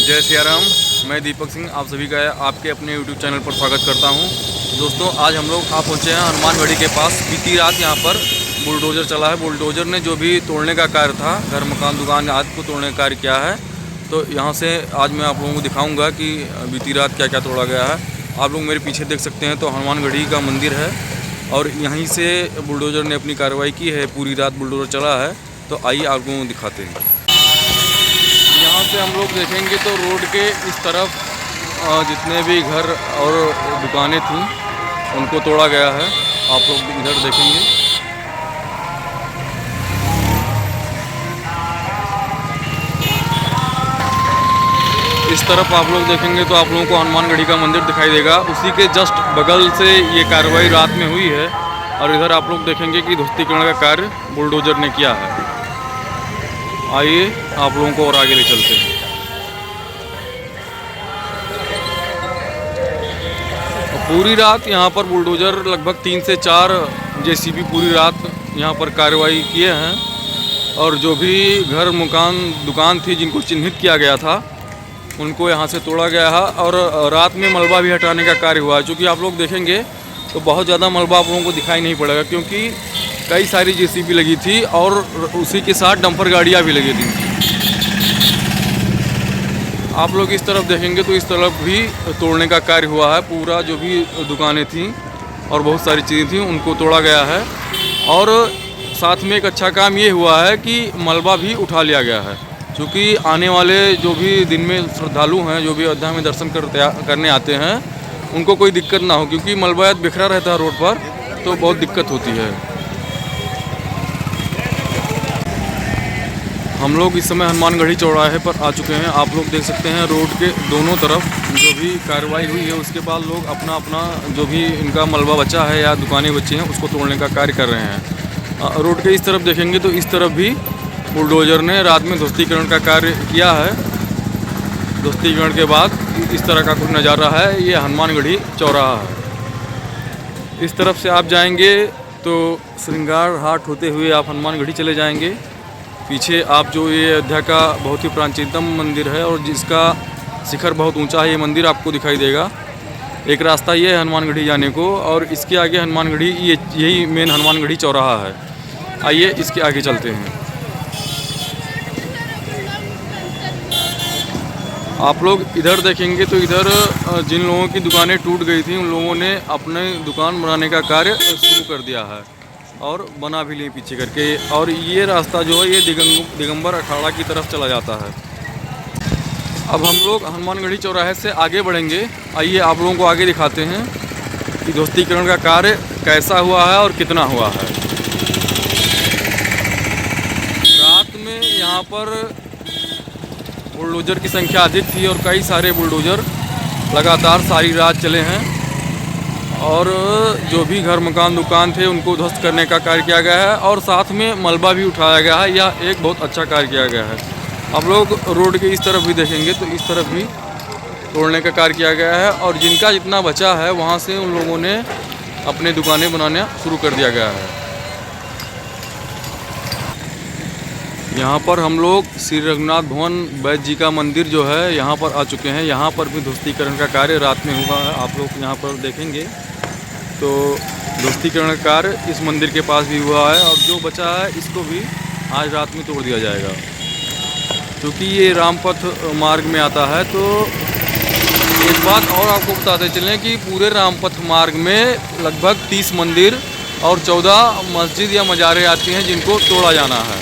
जय सिया राम। मैं दीपक सिंह आप सभी का आपके अपने YouTube चैनल पर स्वागत करता हूं। दोस्तों, आज हम लोग पहुंचे हैं हनुमानगढ़ी के पास। बीती रात यहां पर बुलडोज़र चला है। बुलडोज़र ने जो भी तोड़ने का कार्य था, घर मकान दुकान आदि को तोड़ने का कार्य किया है। तो यहां से आज मैं आप लोगों को दिखाऊँगा कि बीती रात क्या क्या तोड़ा गया है। आप लोग मेरे पीछे देख सकते हैं तो हनुमानगढ़ी का मंदिर है और यहीं से बुलडोज़र ने अपनी कार्रवाई की है। पूरी रात बुलडोज़र चला है। तो आइए आप लोगों को दिखाते हैं। यहाँ से हम लोग देखेंगे तो रोड के इस तरफ जितने भी घर और दुकानें थीं उनको तोड़ा गया है। आप लोग इधर देखेंगे। इस तरफ आप लोग देखेंगे तो आप लोगों को हनुमानगढ़ी का मंदिर दिखाई देगा। उसी के जस्ट बगल से ये कार्रवाई रात में हुई है। और इधर आप लोग देखेंगे कि ध्वस्तीकरण का कार्य बुलडोज़र ने किया है। आइए आप लोगों को और आगे ले चलते हैं। पूरी रात यहाँ पर बुलडोज़र लगभग 3 से 4 जेसीबी पूरी रात यहाँ पर कार्रवाई किए हैं। और जो भी घर मकान दुकान थी जिनको चिन्हित किया गया था उनको यहाँ से तोड़ा गया है। और रात में मलबा भी हटाने का कार्य हुआ है। चूँकि आप लोग देखेंगे तो बहुत ज़्यादा मलबा आप लोगों को दिखाई नहीं पड़ेगा, क्योंकि कई सारी जेसीबी लगी थी और उसी के साथ डंपर गाड़ियाँ भी लगी थी। आप लोग इस तरफ देखेंगे तो इस तरफ भी तोड़ने का कार्य हुआ है। पूरा जो भी दुकानें थीं और बहुत सारी चीज़ें थीं उनको तोड़ा गया है। और साथ में एक अच्छा काम ये हुआ है कि मलबा भी उठा लिया गया है। क्योंकि आने वाले जो भी दिन में श्रद्धालु हैं, जो भी अयोध्या में दर्शन करने आते हैं, उनको कोई दिक्कत ना हो, क्योंकि मलबा बिखरा रहता है रोड पर तो बहुत दिक्कत होती है। हम लोग इस समय हनुमानगढ़ी चौराहे पर आ चुके हैं। आप लोग देख सकते हैं रोड के दोनों तरफ जो भी कार्रवाई हुई है उसके बाद लोग अपना अपना जो भी इनका मलबा बचा है या दुकानें बची हैं उसको तोड़ने का कार्य कर रहे हैं। रोड के इस तरफ देखेंगे तो इस तरफ भी बुलडोज़र ने रात में ध्वस्तीकरण का कार्य किया है। ध्वस्तीकरण के बाद इस तरह का कुछ नज़ारा है। ये हनुमानगढ़ी चौराहा है। इस तरफ से आप जाएंगे तो श्रृंगार हाट होते हुए आप हनुमानगढ़ी चले जाएंगे। पीछे आप जो ये अयोध्या का बहुत ही प्राचीनतम मंदिर है और जिसका शिखर बहुत ऊंचा है, ये मंदिर आपको दिखाई देगा। एक रास्ता ये है हनुमानगढ़ी जाने को, और इसके आगे हनुमानगढ़ी यही मेन हनुमानगढ़ी चौराहा है। आइए इसके आगे चलते हैं। आप लोग इधर देखेंगे तो इधर जिन लोगों की दुकानें टूट गई थी उन लोगों ने अपने दुकान बनाने का कार्य शुरू कर दिया है और बना भी लिए पीछे करके। और ये रास्ता जो है ये दिगंबर अखाड़ा की तरफ चला जाता है। अब हम लोग हनुमानगढ़ी चौराहे से आगे बढ़ेंगे। आइए आप लोगों को आगे दिखाते हैं कि ध्वस्तीकरण का कार्य कैसा हुआ है और कितना हुआ है। रात में यहाँ पर बुलडोज़र की संख्या अधिक थी और कई सारे बुलडोज़र लगातार सारी रात चले हैं। और जो भी घर मकान दुकान थे उनको ध्वस्त करने का कार्य किया गया है और साथ में मलबा भी उठाया गया है। यह एक बहुत अच्छा कार्य किया गया है। आप लोग रोड के इस तरफ भी देखेंगे तो इस तरफ भी तोड़ने का कार्य किया गया है। और जिनका जितना बचा है वहाँ से उन लोगों ने अपने दुकानें बनाना शुरू कर दिया गया है। यहाँ पर हम लोग श्री रघुनाथ भवन वैद्य जी का मंदिर जो है यहाँ पर आ चुके हैं। यहाँ पर भी ध्वस्तीकरण का कार्य रात में हुआ है। आप लोग यहाँ पर देखेंगे तो ध्वस्तीकरण का कार्य इस मंदिर के पास भी हुआ है और जो बचा है इसको भी आज रात में तोड़ दिया जाएगा। क्योंकि ये रामपथ मार्ग में आता है। तो एक बात और आपको बताते चलें कि पूरे रामपथ मार्ग में लगभग 30 मंदिर और 14 मस्जिद या मज़ारें आती हैं जिनको तोड़ा जाना है।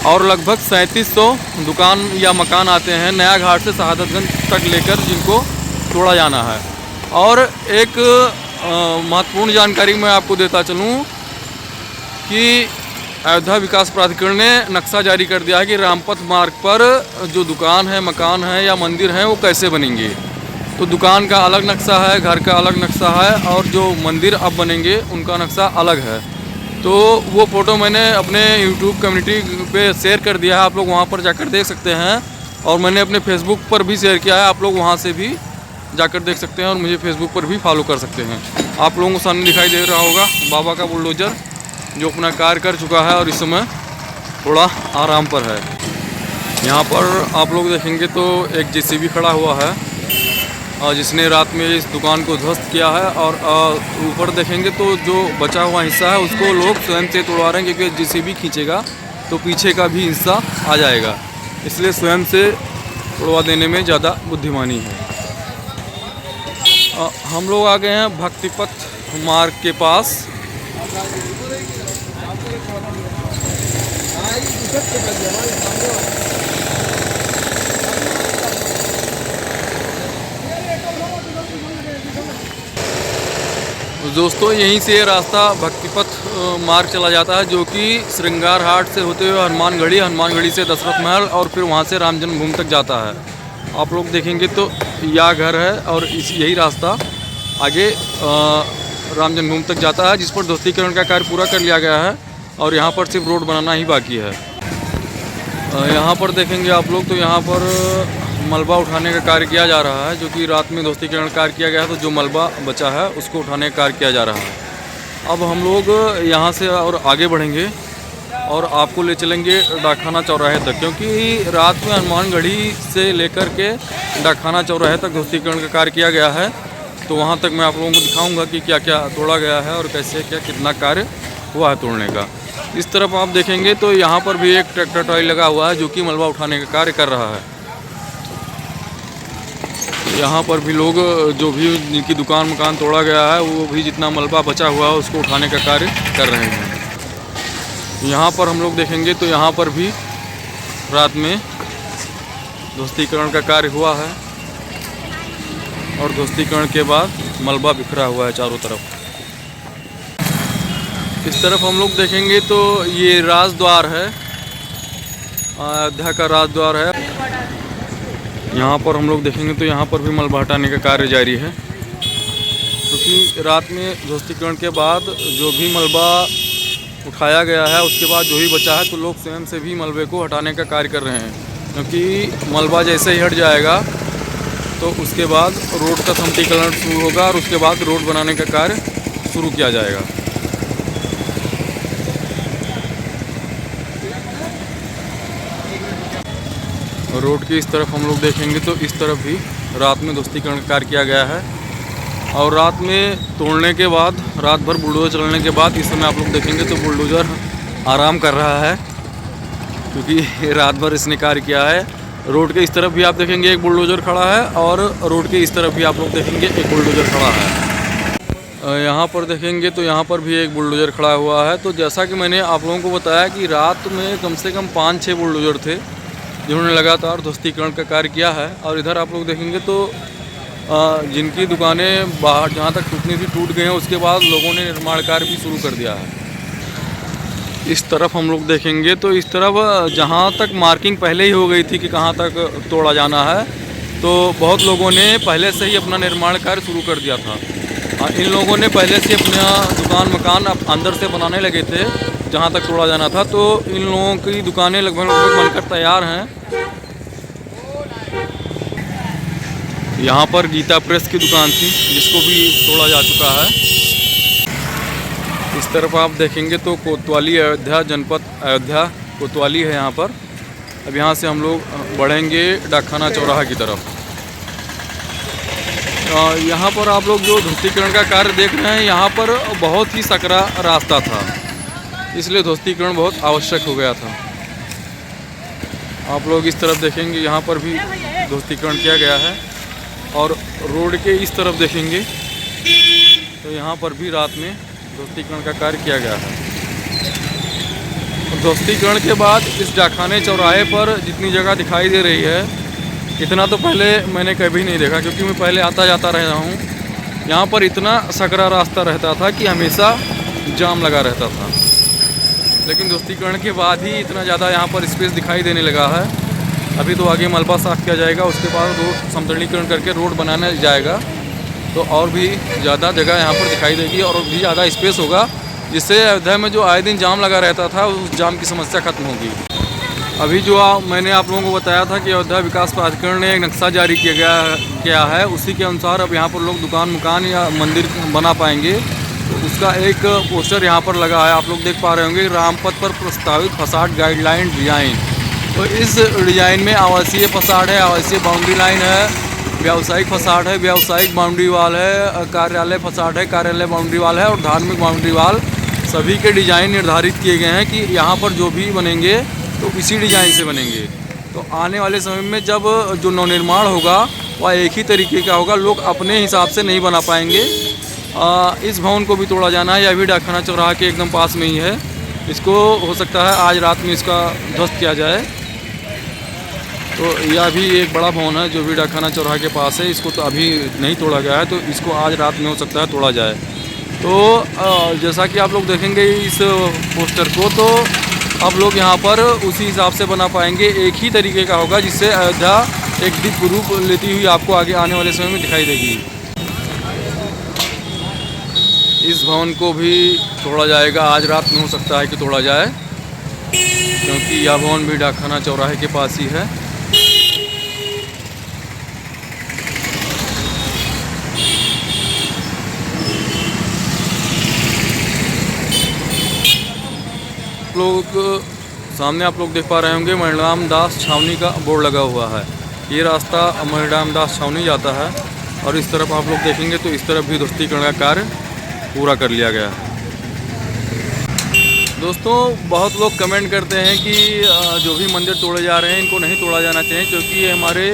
और लगभग 3700 दुकान या मकान आते हैं नया घाट से शहादतगंज तक लेकर जिनको तोड़ा जाना है। और एक महत्वपूर्ण जानकारी मैं आपको देता चलूँ कि अयोध्या विकास प्राधिकरण ने नक्शा जारी कर दिया है कि रामपथ मार्ग पर जो दुकान है, मकान है या मंदिर हैं वो कैसे बनेंगे। तो दुकान का अलग नक्शा है, घर का अलग नक्शा है और जो मंदिर अब बनेंगे उनका नक्शा अलग है। तो वो फ़ोटो मैंने अपने YouTube कम्युनिटी पे शेयर कर दिया है। आप लोग वहाँ पर जाकर देख सकते हैं। और मैंने अपने फेसबुक पर भी शेयर किया है। आप लोग वहाँ से भी जाकर देख सकते हैं और मुझे फेसबुक पर भी फॉलो कर सकते हैं। आप लोगों को सामने दिखाई दे रहा होगा बाबा का बुलडोज़र जो अपना कार्य कर चुका है और इस समय थोड़ा आराम पर है। यहाँ पर आप लोग देखेंगे तो एक जेसीबी खड़ा हुआ है और जिसने रात में इस दुकान को ध्वस्त किया है। और ऊपर देखेंगे तो जो बचा हुआ हिस्सा है उसको लोग स्वयं से तोड़वा रहे हैं, क्योंकि जेसीबी खींचेगा तो पीछे का भी हिस्सा आ जाएगा, इसलिए स्वयं से तोड़वा देने में ज़्यादा बुद्धिमानी है। हम लोग आ गए हैं भक्तिपथ मार्ग के पास। दोस्तों यहीं से रास्ता भक्तिपथ मार्ग चला जाता है, जो कि श्रृंगार हाट से होते हुए हनुमानगढ़ी से दशरथ महल और फिर वहाँ से राम जन्मभूमि तक जाता है। आप लोग देखेंगे तो यह घर है और यही रास्ता आगे राम जन्मभूमि तक जाता है, जिस पर ध्वस्तीकरण का कार्य पूरा कर लिया गया है और यहाँ पर सिर्फ रोड बनाना ही बाकी है। यहाँ पर देखेंगे आप लोग तो यहाँ पर मलबा उठाने का कार्य किया जा रहा है, जो कि रात में ध्वस्तीकरण कार्य किया गया है, तो जो मलबा बचा है उसको उठाने का कार्य किया जा रहा है। अब हम लोग यहाँ से और आगे बढ़ेंगे और आपको ले चलेंगे डाकखाना चौराहे तक, क्योंकि रात में हनुमानगढ़ी से लेकर के डाकखाना चौराहे तक ध्वस्तीकरण का कार्य किया गया है। तो वहाँ तक मैं आप लोगों को दिखाऊंगा कि क्या क्या तोड़ा गया है और कैसे क्या कितना कार्य हुआ है तोड़ने का। इस तरफ आप देखेंगे तो यहाँ पर भी एक ट्रैक्टर ट्रॉली लगा हुआ है, जो कि मलबा उठाने का कार्य कर रहा है। यहाँ पर भी लोग जो भी जिनकी दुकान मकान तोड़ा गया है वो भी जितना मलबा बचा हुआ है उसको उठाने का कार्य कर रहे हैं। यहाँ पर हम लोग देखेंगे तो यहाँ पर भी रात में ध्वस्तीकरण का कार्य हुआ है और ध्वस्तीकरण के बाद मलबा बिखरा हुआ है चारों तरफ। इस तरफ हम लोग देखेंगे तो ये राजद्वार है, अयोध्या का राजद्वार है। यहाँ पर हम लोग देखेंगे तो यहाँ पर भी मलबा हटाने का कार्य जारी है, क्योंकि रात में ध्वस्तीकरण के बाद जो भी मलबा उठाया गया है उसके बाद जो भी बचा है तो लोग स्वयं से भी मलबे को हटाने का कार्य कर रहे हैं, क्योंकि मलबा जैसे ही हट जाएगा तो उसके बाद रोड का समतलीकरण शुरू होगा और उसके बाद रोड बनाने का कार्य शुरू किया जाएगा। रोड की इस तरफ हम लोग देखेंगे तो इस तरफ भी रात में ध्वस्तीकरण का कार्य किया गया है और रात में तोड़ने के बाद रात भर बुलडोजर चलने के बाद इस समय आप लोग देखेंगे तो बुलडोजर आराम कर रहा है, क्योंकि रात भर इसने कार्य किया है। रोड के इस तरफ भी आप देखेंगे एक बुलडोजर खड़ा है और रोड के इस तरफ भी आप लोग देखेंगे एक बुलडोजर खड़ा है। यहाँ पर देखेंगे तो यहाँ पर भी एक बुलडोजर खड़ा हुआ है। तो जैसा कि मैंने आप लोगों को बताया कि रात में कम से कम 5-6 बुलडोजर थे जिन्होंने लगातार ध्वस्तीकरण का कार्य किया है। और इधर आप लोग देखेंगे तो जिनकी दुकानें बाहर जहाँ तक टूटनी थी टूट गए हैं, उसके बाद लोगों ने निर्माण कार्य भी शुरू कर दिया है। इस तरफ हम लोग देखेंगे तो इस तरफ जहाँ तक मार्किंग पहले ही हो गई थी कि कहाँ तक तोड़ा जाना है, तो बहुत लोगों ने पहले से ही अपना निर्माण कार्य शुरू कर दिया था। इन लोगों ने पहले से अपना दुकान मकान अंदर से बनाने लगे थे जहाँ तक तोड़ा जाना था। तो इन लोगों की दुकानें लगभग बनकर तैयार हैं। यहाँ पर गीता प्रेस की दुकान थी जिसको भी तोड़ा जा चुका है। इस तरफ आप देखेंगे तो कोतवाली अयोध्या जनपद अयोध्या कोतवाली है यहाँ पर। अब यहाँ से हम लोग बढ़ेंगे डाकखाना चौराहा की तरफ। यहाँ पर आप लोग जो ध्वस्तीकरण का कार्य देख रहे हैं, यहाँ पर बहुत ही सकरा रास्ता था, इसलिए ध्वस्तीकरण बहुत आवश्यक हो गया था। आप लोग इस तरफ देखेंगे यहाँ पर भी ध्वस्तीकरण किया गया है और रोड के इस तरफ देखेंगे तो यहाँ पर भी रात में ध्वस्तीकरण का कार्य किया गया है। ध्वस्तीकरण के बाद इस डाकखाने चौराहे पर जितनी जगह दिखाई दे रही है, इतना तो पहले मैंने कभी नहीं देखा, क्योंकि मैं पहले आता जाता रहा हूँ। यहाँ पर इतना सकरा रास्ता रहता था कि हमेशा जाम लगा रहता था, लेकिन ध्वस्तीकरण के बाद ही इतना ज़्यादा यहाँ पर स्पेस दिखाई देने लगा है। अभी तो आगे मलबा साफ़ किया जाएगा, उसके बाद रोड समतलीकरण करके रोड बनाने जाएगा, तो और भी ज़्यादा जगह यहाँ पर दिखाई देगी और भी ज़्यादा स्पेस होगा, जिससे अयोध्या में जो आए दिन जाम लगा रहता था उस जाम की समस्या खत्म होगी। अभी जो मैंने आप लोगों को बताया था कि अयोध्या विकास प्राधिकरण ने एक नक्शा जारी किया है, उसी के अनुसार अब यहाँ पर लोग दुकान मकान या मंदिर बना पाएंगे। तो उसका एक पोस्टर यहाँ पर लगा है, आप लोग देख पा रहे होंगे, रामपथ पर प्रस्तावित फसाड गाइडलाइन डिजाइन। तो इस डिज़ाइन में आवासीय फसाड है, आवासीय बाउंड्री लाइन है, व्यावसायिक फसाड है, व्यावसायिक बाउंड्री वाल है, कार्यालय फसाड है, कार्यालय बाउंड्री वाल है और धार्मिक बाउंड्री वाल। सभी के डिज़ाइन निर्धारित किए गए हैं कि यहाँ पर जो भी बनेंगे तो इसी डिज़ाइन से बनेंगे। तो आने वाले समय में जब जो नवनिर्माण होगा वह एक ही तरीके का होगा, लोग अपने हिसाब से नहीं बना पाएंगे। इस भवन को भी तोड़ा जाना है, यह भी डाकखाना चौराहा के एकदम पास में ही है। इसको हो सकता है आज रात में इसका ध्वस्त किया जाए। तो यह भी एक बड़ा भवन है जो भी डाकखाना चौराहा के पास है, इसको तो अभी नहीं तोड़ा गया है, तो इसको आज रात में हो सकता है तोड़ा जाए। तो जैसा कि आप लोग देखेंगे इस पोस्टर को, तो आप लोग यहाँ पर उसी हिसाब से बना पाएंगे, एक ही तरीके का होगा जिससे अयोध्या एक दिव्य रूप लेती हुई आपको आगे आने वाले समय में दिखाई देगी। इस भवन को भी तोड़ा जाएगा, आज रात में हो सकता है कि तोड़ा जाए, क्योंकि यह भवन भी डाकखाना चौराहे के पास ही है। लोग सामने आप लोग देख पा रहे होंगे मणिराम दास छावनी का बोर्ड लगा हुआ है। ये रास्ता मणिराम दास छावनी जाता है और इस तरफ आप लोग देखेंगे तो इस तरफ भी ध्वस्तीकरण का कार्य पूरा कर लिया गया है। दोस्तों, बहुत लोग कमेंट करते हैं कि जो भी मंदिर तोड़े जा रहे हैं इनको नहीं तोड़ा जाना चाहिए, क्योंकि ये हमारे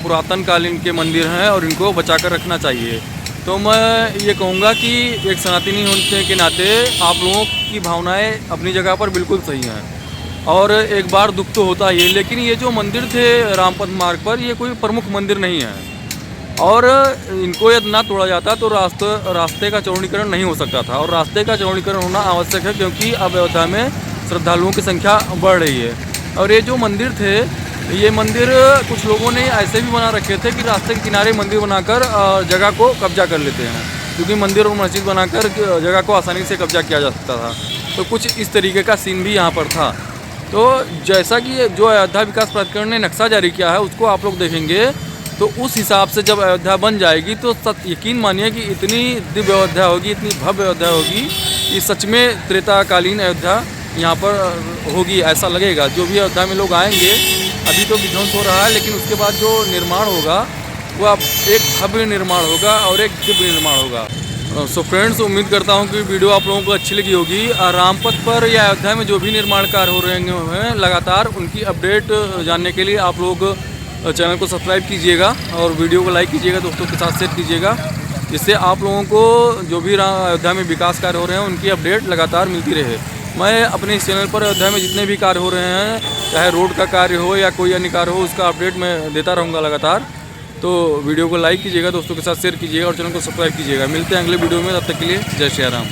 पुरातन कालीन के मंदिर हैं और इनको बचा कर रखना चाहिए। तो मैं ये कहूँगा कि एक सनातनी होने के नाते आप लोगों की भावनाएं अपनी जगह पर बिल्कुल सही हैं और एक बार दुख तो होता ही है, लेकिन ये जो मंदिर थे रामपथ मार्ग पर, ये कोई प्रमुख मंदिर नहीं है और इनको यदि ना तोड़ा जाता तो रास्ते का चौड़ीकरण नहीं हो सकता था। और रास्ते का चौड़ीकरण होना आवश्यक है, क्योंकि अब अयोध्या में श्रद्धालुओं की संख्या बढ़ रही है। और ये जो मंदिर थे, ये मंदिर कुछ लोगों ने ऐसे भी बना रखे थे कि रास्ते के किनारे मंदिर बनाकर जगह को कब्जा कर लेते हैं, क्योंकि मंदिर और मस्जिद बनाकर जगह को आसानी से कब्जा किया जा सकता था। तो कुछ इस तरीके का सीन भी यहाँ पर था। तो जैसा कि जो अयोध्या विकास प्राधिकरण ने नक्शा जारी किया है उसको आप लोग देखेंगे, तो उस हिसाब से जब अयोध्या बन जाएगी तो यकीन मानिए कि इतनी दिव्य अयोध्या होगी, इतनी भव्य अयोध्या होगी कि सच में त्रेताकालीन अयोध्या यहाँ पर होगी, ऐसा लगेगा। जो भी अयोध्या में लोग आएंगे, अभी तो विध्वंस हो रहा है, लेकिन उसके बाद जो निर्माण होगा वह एक भव्य निर्माण होगा और एक दिव्य निर्माण होगा। सो फ्रेंड्स, उम्मीद करता हूँ कि वीडियो आप लोगों को अच्छी लगी होगी। रामपथ पर या अयोध्या में जो भी निर्माण कार्य हो रहे हैं लगातार, उनकी अपडेट जानने के लिए आप लोग चैनल को सब्सक्राइब कीजिएगा और वीडियो को लाइक कीजिएगा, दोस्तों के साथ शेयर कीजिएगा, जिससे आप लोगों को जो भी अयोध्या में विकास कार्य हो रहे हैं उनकी अपडेट लगातार मिलती रहे। मैं अपने इस चैनल पर अयोध्या में जितने भी कार्य हो रहे हैं, चाहे रोड का कार्य हो या कोई अन्य कार्य हो, उसका अपडेट मैं देता रहूँगा लगातार। तो वीडियो को लाइक कीजिएगा, दोस्तों के साथ शेयर कीजिएगा और चैनल को सब्सक्राइब कीजिएगा। मिलते हैं अगले वीडियो में, तब तक के लिए जय श्री राम।